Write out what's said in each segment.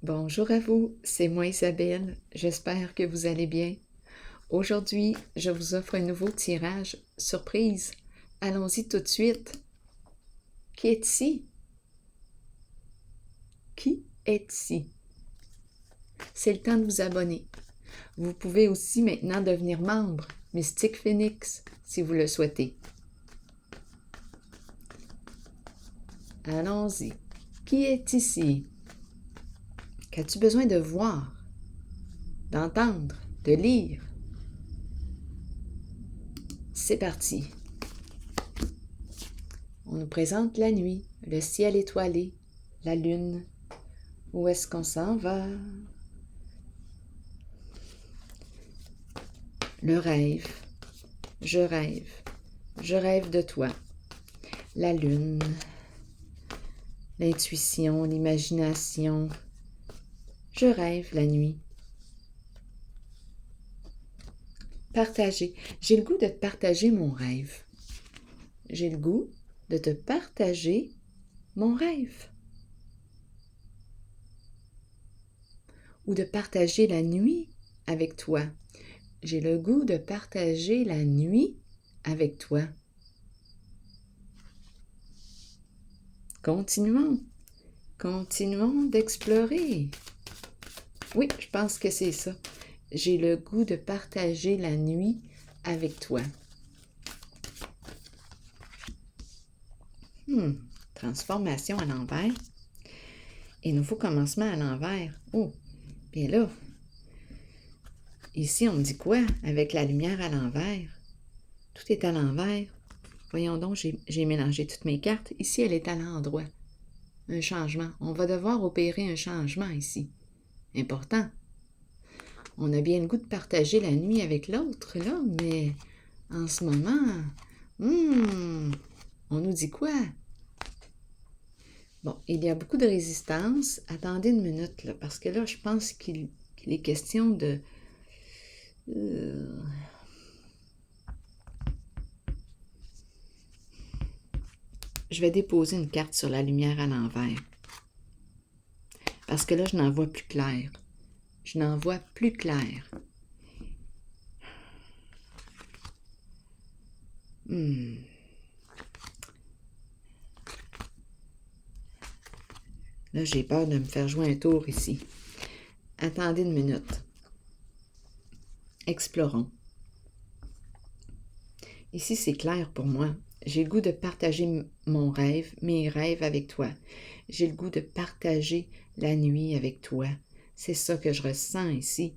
Bonjour à vous, c'est moi Isabelle, j'espère que vous allez bien. Aujourd'hui, je vous offre un nouveau tirage surprise. Allons-y tout de suite. Qui est ici? Qui est ici? C'est le temps de vous abonner. Vous pouvez aussi maintenant devenir membre Mystique Phoenix si vous le souhaitez. Allons-y. Qui est ici? Qu'as-tu besoin de voir, d'entendre, de lire? C'est parti. On nous présente la nuit, le ciel étoilé, la lune. Où est-ce qu'on s'en va? Le rêve. Je rêve. Je rêve de toi. La lune. L'intuition, l'imagination. Je rêve la nuit. Partager. J'ai le goût de te partager mon rêve. J'ai le goût de te partager mon rêve. Ou de partager la nuit avec toi. J'ai le goût de partager la nuit avec toi. Continuons. Continuons d'explorer. Oui, je pense que c'est ça. J'ai le goût de partager la nuit avec toi. Transformation à l'envers. Et nouveau commencement à l'envers. Oh, bien là. Ici, on me dit quoi avec la lumière à l'envers? Tout est à l'envers. Voyons donc, j'ai mélangé toutes mes cartes. Ici, elle est à l'endroit. Un changement. On va devoir opérer un changement ici. Important. On a bien le goût de partager la nuit avec l'autre, là, mais en ce moment, on nous dit quoi? Bon, il y a beaucoup de résistance. Attendez une minute, là, parce que là, je pense qu'il est question de... Je vais déposer une carte sur la lumière à l'envers. Parce que là, je n'en vois plus clair. Je n'en vois plus clair. Là, j'ai peur de me faire jouer un tour ici. Attendez une minute. Explorons. Ici, c'est clair pour moi. J'ai le goût de partager mon rêve, mes rêves avec toi. J'ai le goût de partager la nuit avec toi. C'est ça que je ressens ici.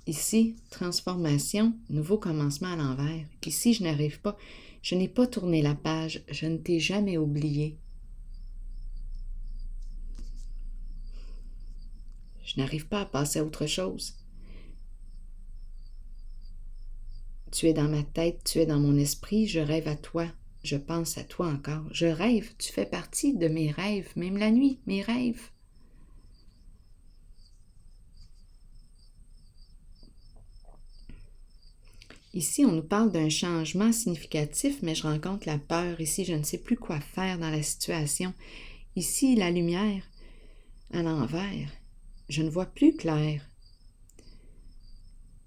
Ici, transformation, nouveau commencement à l'envers. Ici, je n'arrive pas, je n'ai pas tourné la page, je ne t'ai jamais oublié. Je n'arrive pas à passer à autre chose. Tu es dans ma tête, tu es dans mon esprit, je rêve à toi, je pense à toi encore. Je rêve, tu fais partie de mes rêves, même la nuit, mes rêves. Ici, on nous parle d'un changement significatif, mais je rencontre la peur. Ici, je ne sais plus quoi faire dans la situation. Ici, la lumière à l'envers. Je ne vois plus clair.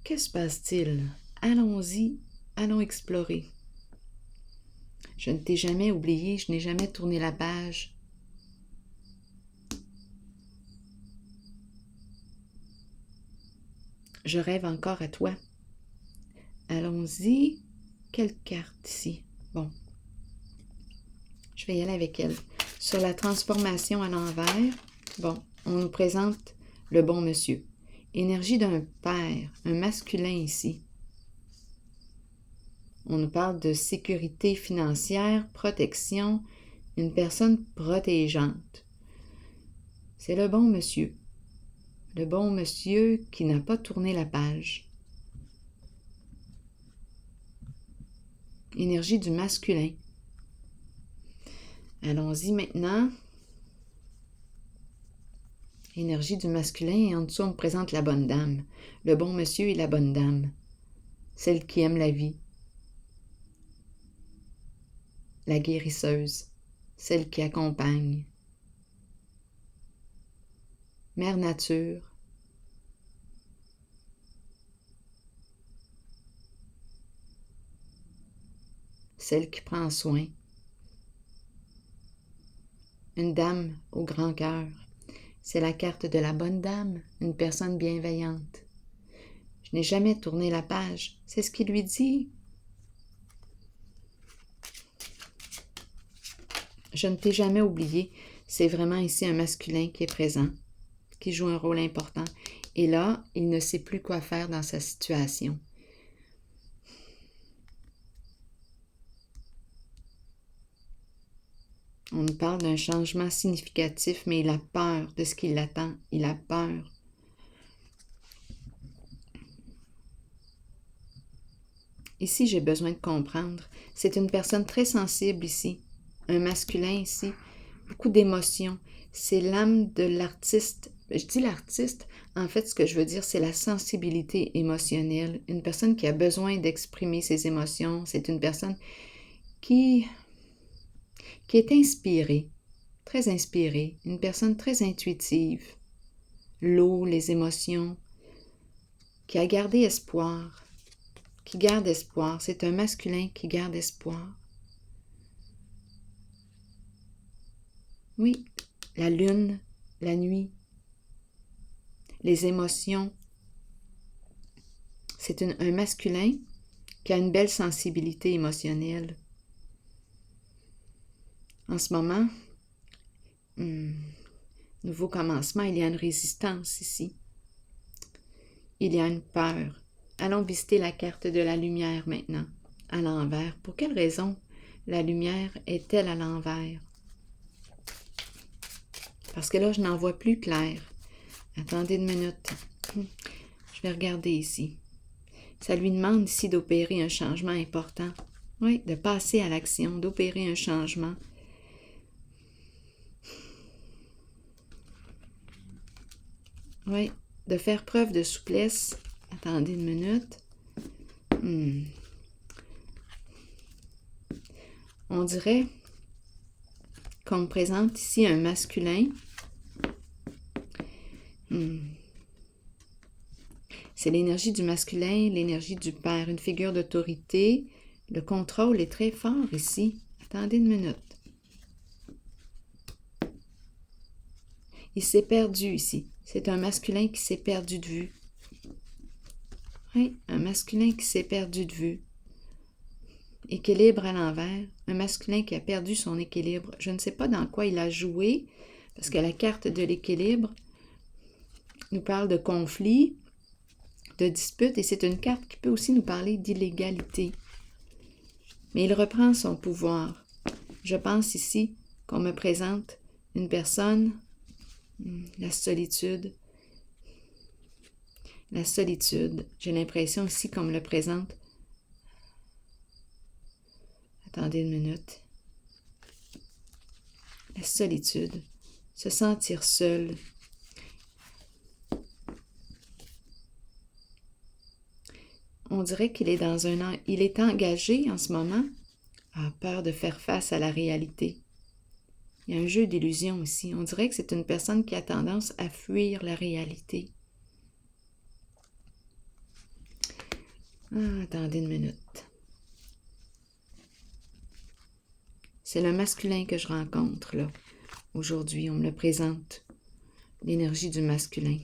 Que se passe-t-il? Allons-y, allons explorer. Je ne t'ai jamais oublié, je n'ai jamais tourné la page. Je rêve encore à toi. Allons-y. Quelle carte ici? Bon. Je vais y aller avec elle. Sur la transformation à l'envers, bon, on nous présente le bon monsieur. Énergie d'un père, un masculin ici. On nous parle de sécurité financière, protection, une personne protégeante. C'est le bon monsieur. Le bon monsieur qui n'a pas tourné la page. Énergie du masculin. Allons-y maintenant. Énergie du masculin et en dessous on me présente la bonne dame. Le bon monsieur et la bonne dame. Celle qui aime la vie. La guérisseuse. Celle qui accompagne. Mère Nature, celle qui prend soin, une dame au grand cœur. C'est la carte de la bonne dame, une personne bienveillante. Je n'ai jamais tourné la page, c'est ce qu'il lui dit. Je ne t'ai jamais oublié, c'est vraiment ici un masculin qui est présent, qui joue un rôle important. Et là, il ne sait plus quoi faire dans sa situation. On nous parle d'un changement significatif, mais il a peur de ce qui l'attend. Il a peur. Ici, j'ai besoin de comprendre. C'est une personne très sensible ici. Un masculin ici. Beaucoup d'émotions. C'est l'âme de l'artiste. Je dis l'artiste, en fait, ce que je veux dire, c'est la sensibilité émotionnelle. Une personne qui a besoin d'exprimer ses émotions. C'est une personne qui est inspirée, très inspirée. Une personne très intuitive. L'eau, les émotions. Qui a gardé espoir. Qui garde espoir. C'est un masculin qui garde espoir. Oui, la lune, la nuit, les émotions. C'est un masculin qui a une belle sensibilité émotionnelle. En ce moment, nouveau commencement, il y a une résistance ici. Il y a une peur. Allons visiter la carte de la lumière maintenant, à l'envers. Pour quelle raison la lumière est-elle à l'envers? Parce que là, je n'en vois plus clair. Attendez une minute. Je vais regarder ici. Ça lui demande ici d'opérer un changement important. Oui, de passer à l'action, d'opérer un changement. Oui, de faire preuve de souplesse. Attendez une minute. On dirait qu'on me présente ici un masculin. C'est l'énergie du masculin, l'énergie du père, une figure d'autorité. Le contrôle est très fort ici. Attendez une minute. Il s'est perdu ici. C'est un masculin qui s'est perdu de vue. Oui, un masculin qui s'est perdu de vue. Équilibre à l'envers. Un masculin qui a perdu son équilibre. Je ne sais pas dans quoi il a joué, parce que la carte de l'équilibre nous parle de conflit, de dispute, et c'est une carte qui peut aussi nous parler d'illégalité. Mais il reprend son pouvoir. Je pense ici qu'on me présente une personne, la solitude. La solitude. J'ai l'impression ici qu'on me le présente. Attendez une minute. La solitude. Se sentir seul. On dirait qu'il est il est engagé en ce moment, a peur de faire face à la réalité. Il y a un jeu d'illusion ici. On dirait que c'est une personne qui a tendance à fuir la réalité. Attendez une minute. C'est le masculin que je rencontre, là. Aujourd'hui, on me le présente. L'énergie du masculin.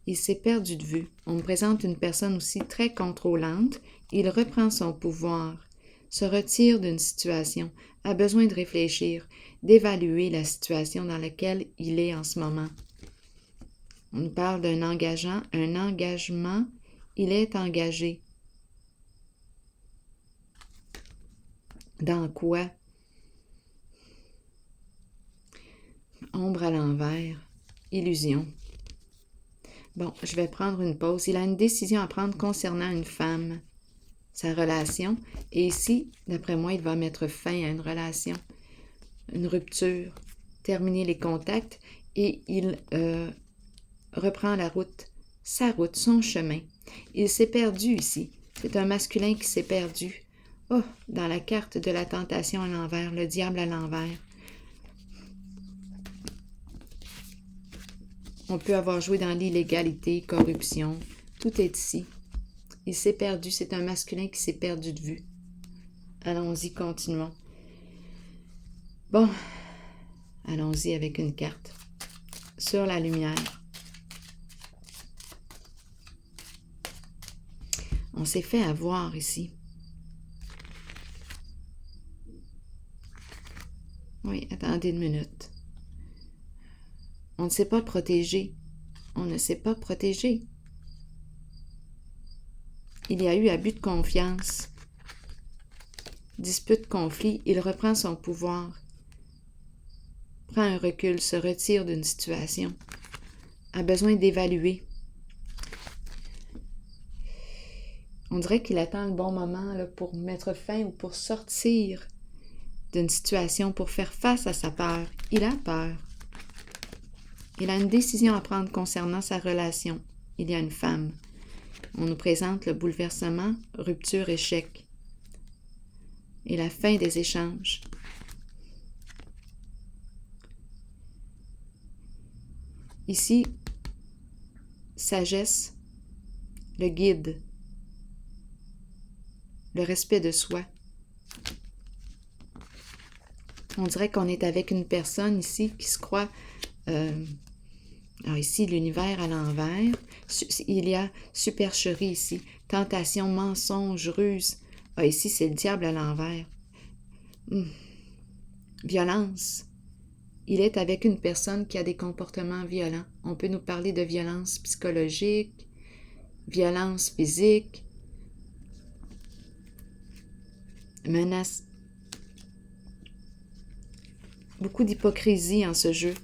Il s'est perdu de vue. On me présente une personne aussi très contrôlante. Il reprend son pouvoir, se retire d'une situation, a besoin de réfléchir, d'évaluer la situation dans laquelle il est en ce moment. On nous parle d'un engagement. Il est engagé. Dans quoi? Ombre à l'envers. Illusion. Bon, je vais prendre une pause. Il a une décision à prendre concernant une femme, sa relation. Et ici, d'après moi, il va mettre fin à une relation, une rupture, terminer les contacts et il reprend la route, sa route, son chemin. Il s'est perdu ici. C'est un masculin qui s'est perdu. Oh, dans la carte de la tentation à l'envers, le diable à l'envers. On peut avoir joué dans l'illégalité, corruption. Tout est ici. Il s'est perdu. C'est un masculin qui s'est perdu de vue. Allons-y, continuons. Bon, allons-y avec une carte. Sur la lumière. On s'est fait avoir ici. Oui, attendez une minute. On ne sait pas protéger. On ne sait pas protéger. Il y a eu abus de confiance. Dispute, conflit, il reprend son pouvoir. Prend un recul, se retire d'une situation. A besoin d'évaluer. On dirait qu'il attend le bon moment là, pour mettre fin ou pour sortir d'une situation, pour faire face à sa peur. Il a peur. Il a une décision à prendre concernant sa relation. Il y a une femme. On nous présente le bouleversement, rupture, échec. Et la fin des échanges. Ici, sagesse, le guide, le respect de soi. On dirait qu'on est avec une personne ici qui se croit... alors ici, l'univers à l'envers. Il y a supercherie ici. Tentation, mensonge, ruse. Ah, ici, c'est le diable à l'envers. Violence. Il est avec une personne qui a des comportements violents. On peut nous parler de violence psychologique, violence physique, menace. Beaucoup d'hypocrisie en ce jeu.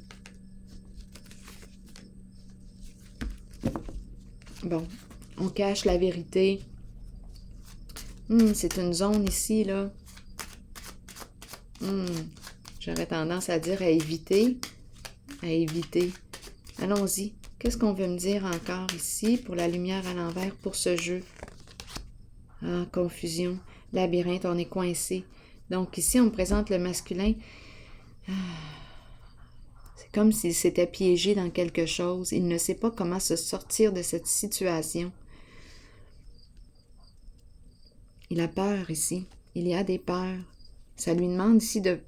Bon, on cache la vérité. C'est une zone ici, là. J'aurais tendance à dire à éviter. À éviter. Allons-y. Qu'est-ce qu'on veut me dire encore ici pour la lumière à l'envers pour ce jeu? Ah, confusion. Labyrinthe, on est coincé. Donc ici, on me présente le masculin. C'est comme s'il s'était piégé dans quelque chose. Il ne sait pas comment se sortir de cette situation. Il a peur ici. Il y a des peurs. Ça lui demande ici de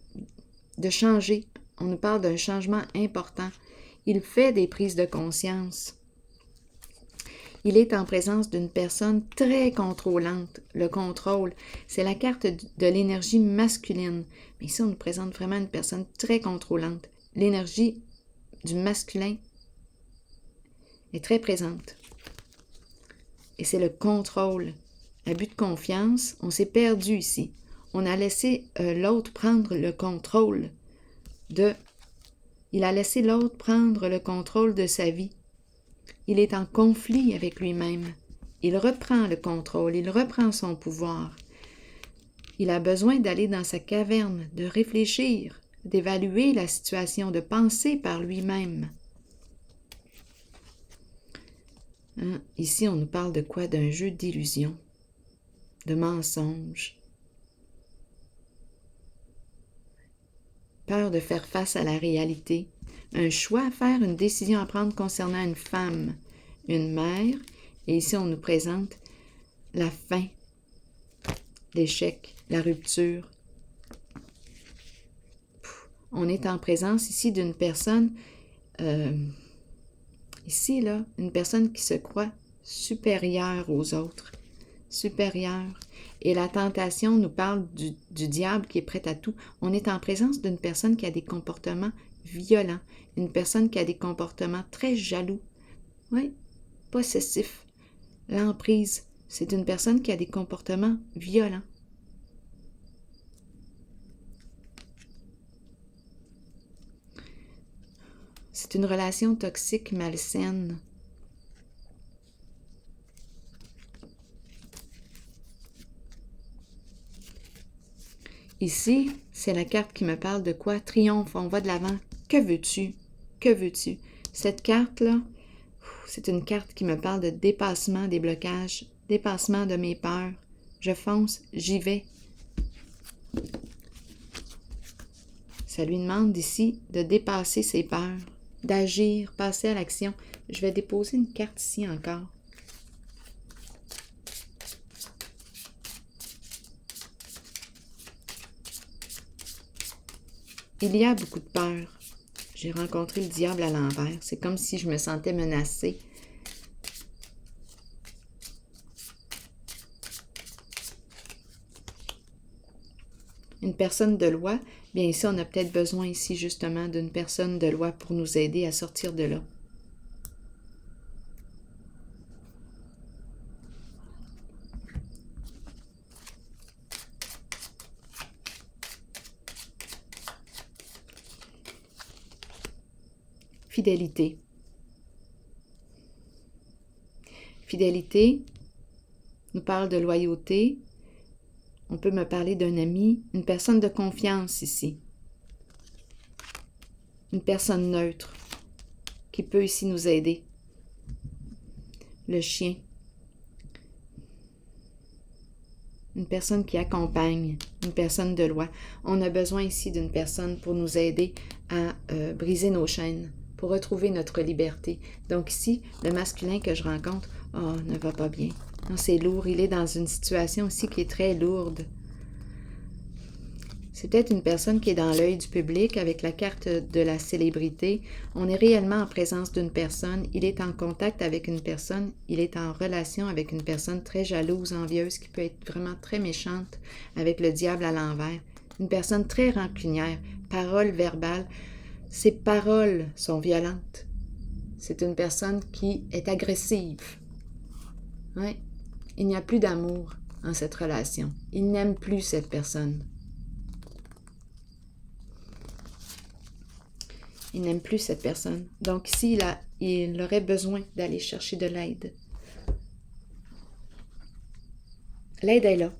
changer. On nous parle d'un changement important. Il fait des prises de conscience. Il est en présence d'une personne très contrôlante. Le contrôle, c'est la carte de l'énergie masculine. Mais ici, on nous présente vraiment une personne très contrôlante. L'énergie du masculin est très présente. Et c'est le contrôle. Abus de confiance, on s'est perdu ici. On a laissé l'autre prendre le contrôle Il a laissé l'autre prendre le contrôle de sa vie. Il est en conflit avec lui-même. Il reprend le contrôle, il reprend son pouvoir. Il a besoin d'aller dans sa caverne, de réfléchir, d'évaluer la situation, de penser par lui-même. Ici, on nous parle de quoi? D'un jeu d'illusion, de mensonge. Peur de faire face à la réalité. Un choix à faire, une décision à prendre concernant une femme, une mère. Et ici, on nous présente la fin, l'échec, la rupture. On est en présence ici d'une personne, ici, là, une personne qui se croit supérieure aux autres. Supérieure. Et la tentation nous parle du diable qui est prêt à tout. On est en présence d'une personne qui a des comportements violents, une personne qui a des comportements très jaloux, oui, possessifs. L'emprise, c'est une personne qui a des comportements violents. C'est une relation toxique, malsaine. Ici, c'est la carte qui me parle de quoi? Triomphe, on va de l'avant. Que veux-tu? Que veux-tu? Cette carte-là, c'est une carte qui me parle de dépassement des blocages, dépassement de mes peurs. Je fonce, j'y vais. Ça lui demande ici de dépasser ses peurs, d'agir, passer à l'action. Je vais déposer une carte ici encore. Il y a beaucoup de peur. J'ai rencontré le diable à l'envers. C'est comme si je me sentais menacée. Une personne de loi, bien ici, on a peut-être besoin ici justement d'une personne de loi pour nous aider à sortir de là. Fidélité. Fidélité nous parle de loyauté. On peut me parler d'un ami, une personne de confiance ici. Une personne neutre qui peut ici nous aider. Le chien. Une personne qui accompagne, une personne de loi. On a besoin ici d'une personne pour nous aider à briser nos chaînes, pour retrouver notre liberté. Donc ici, le masculin que je rencontre, ne va pas bien. Non, c'est lourd. Il est dans une situation aussi qui est très lourde. C'est peut-être une personne qui est dans l'œil du public avec la carte de la célébrité. On est réellement en présence d'une personne. Il est en contact avec une personne. Il est en relation avec une personne très jalouse, envieuse, qui peut être vraiment très méchante avec le diable à l'envers. Une personne très rancunière. Paroles verbales. Ses paroles sont violentes. C'est une personne qui est agressive. Ouais. Il n'y a plus d'amour en cette relation. Il n'aime plus cette personne. Il n'aime plus cette personne. Donc ici, il aurait besoin d'aller chercher de l'aide. L'aide est là.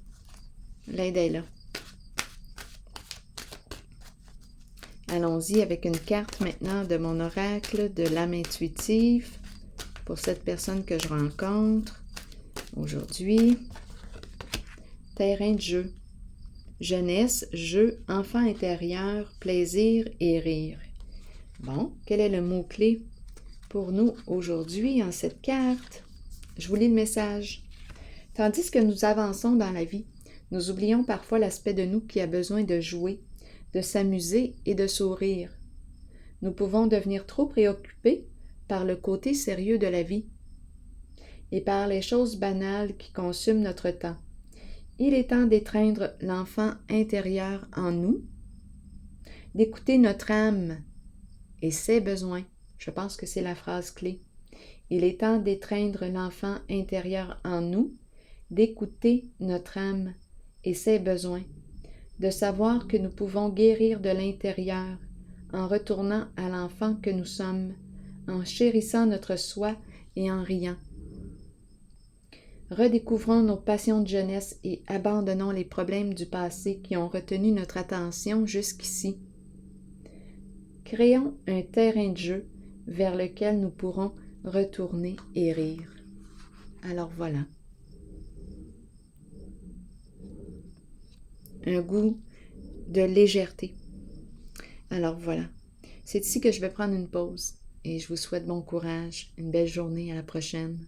L'aide est là. Allons-y avec une carte maintenant de mon oracle de l'âme intuitive pour cette personne que je rencontre aujourd'hui. Terrain de jeu. Jeunesse, jeu, enfant intérieur, plaisir et rire. Bon, quel est le mot-clé pour nous aujourd'hui en cette carte? Je vous lis le message. Tandis que nous avançons dans la vie, nous oublions parfois l'aspect de nous qui a besoin de jouer, de s'amuser et de sourire. Nous pouvons devenir trop préoccupés par le côté sérieux de la vie et par les choses banales qui consument notre temps. Il est temps d'étreindre l'enfant intérieur en nous, d'écouter notre âme et ses besoins. Je pense que c'est la phrase clé. Il est temps d'étreindre l'enfant intérieur en nous, d'écouter notre âme et ses besoins, de savoir que nous pouvons guérir de l'intérieur en retournant à l'enfant que nous sommes, en chérissant notre soi et en riant. Redécouvrons nos passions de jeunesse et abandonnons les problèmes du passé qui ont retenu notre attention jusqu'ici. Créons un terrain de jeu vers lequel nous pourrons retourner et rire. Alors voilà. Un goût de légèreté. Alors voilà. C'est ici que je vais prendre une pause et je vous souhaite bon courage, une belle journée, à la prochaine.